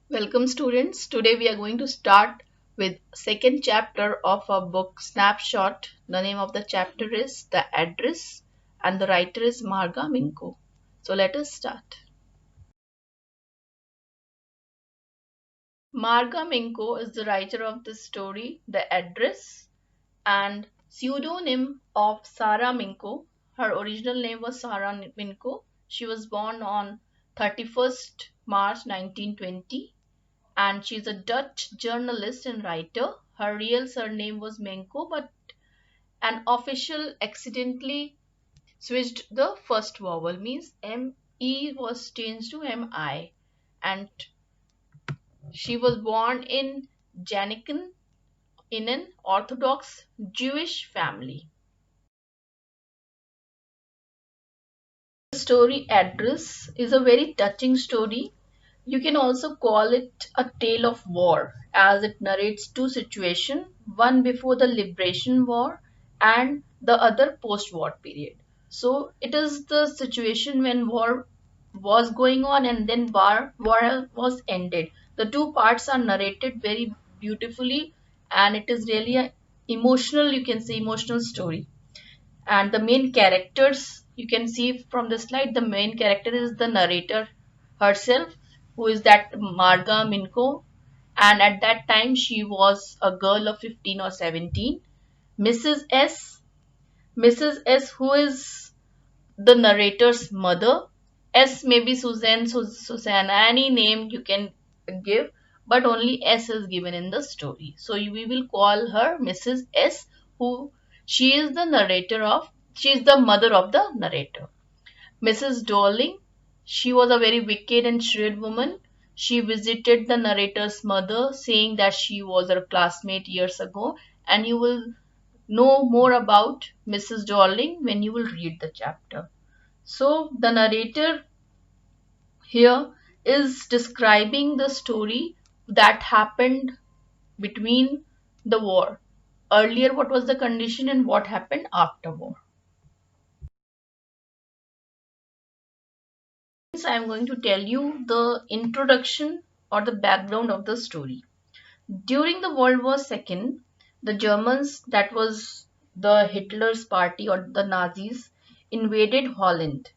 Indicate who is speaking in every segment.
Speaker 1: Welcome students. Today we are going to start with second chapter of our book Snapshot. The name of the chapter is The Address and the writer is Marga Minko. So let us start. Marga Minko is the writer of this story, The Address, and pseudonym of Sarah Minko. Her original name was Sarah Minko. She was born on 31st March 1920 and she's a Dutch journalist and writer. Her real surname was Menko, but an official accidentally switched the first vowel, means M-E was changed to M-I. And she was born in Janikin in an Orthodox Jewish family. The story Address is a very touching story. You can also call it a tale of war as it narrates two situations, one before the Liberation War and the other post-war period. So it is the situation when war was going on and then war was ended. The two parts are narrated very beautifully and it is really a emotional, you can say emotional story. And the main characters, you can see from the slide, the main character is the narrator herself, who is that Marga Minko, and at that time she was a girl of 15 or 17. Mrs S mrs s who is the narrator's mother. S maybe Suzanne, Susanna, any name you can give, but only S is given in the story. So we will call her Mrs. S, who she is the narrator of, she is the mother of the narrator. Mrs. Darling, she was a very wicked and shrewd woman. She visited the narrator's mother, saying that she was her classmate years ago, and you will know more about Mrs. Darling when you will read the chapter. So the narrator here is describing the story that happened between the war. Earlier, what was the condition and what happened after war. I am going to tell you the introduction or the background of the story. During the World War II, the Germans, that was the Hitler's party or the Nazis, invaded Holland,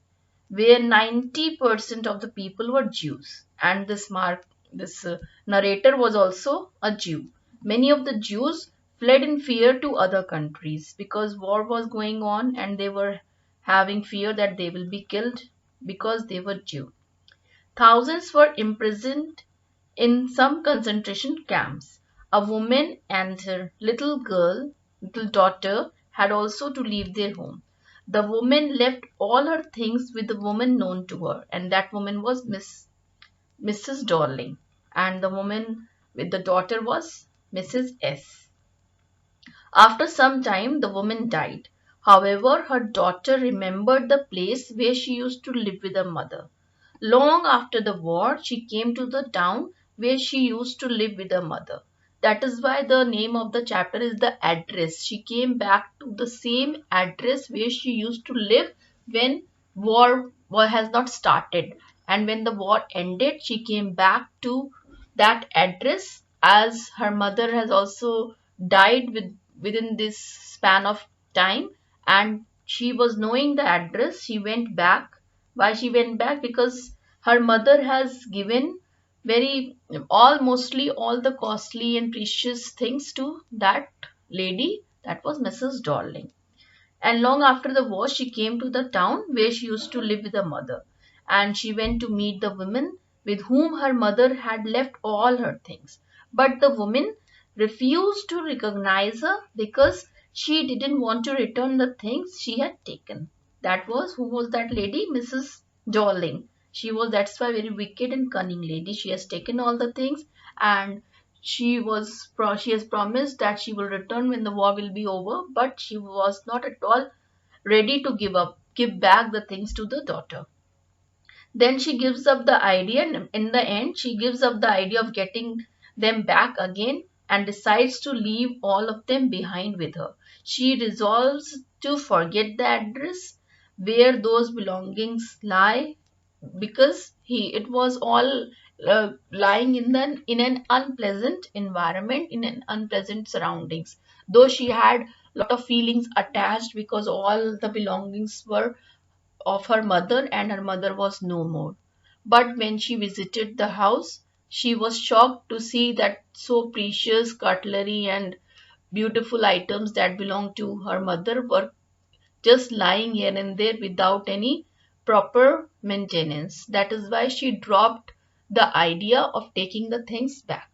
Speaker 1: where 90% of the people were Jews, and this narrator was also a Jew. Many of the Jews fled in fear to other countries because war was going on and they were having fear that they will be killed because they were Jew. Thousands were imprisoned in some concentration camps. A woman and her little daughter, had also to leave their home. The woman left all her things with the woman known to her, and that woman was Mrs. Darling, and the woman with the daughter was Mrs. S. After some time, the woman died. However, her daughter remembered the place where she used to live with her mother. Long after the war, she came to the town where she used to live with her mother. That is why the name of the chapter is The Address. She came back to the same address where she used to live when war has not started. And when the war ended, she came back to that address as her mother has also died within this span of time, and she was knowing the address. She went back. Why she went back? Because her mother has given very all mostly all the costly and precious things to that lady, that was Mrs. Darling. And long after the war, she came to the town where she used to live with her mother. And she went to meet the woman with whom her mother had left all her things. But the woman refused to recognize her because she didn't want to return the things she had taken. That was, who was that lady? Mrs. Darling. She was, that's why, very wicked and cunning lady. She has taken all the things, and she has promised that she will return when the war will be over, but she was not at all ready to give back the things to the daughter. Then she gives up the idea, and in the end she gives up the idea of getting them back again and decides to leave all of them behind with her. She resolves to forget the address where those belongings lie, because it was all lying in an unpleasant environment, in an unpleasant surroundings. Though she had lot of feelings attached because all the belongings were of her mother and her mother was no more. But when she visited the house, she was shocked to see that so precious cutlery and beautiful items that belonged to her mother were just lying here and there without any proper maintenance. That is why she dropped the idea of taking the things back.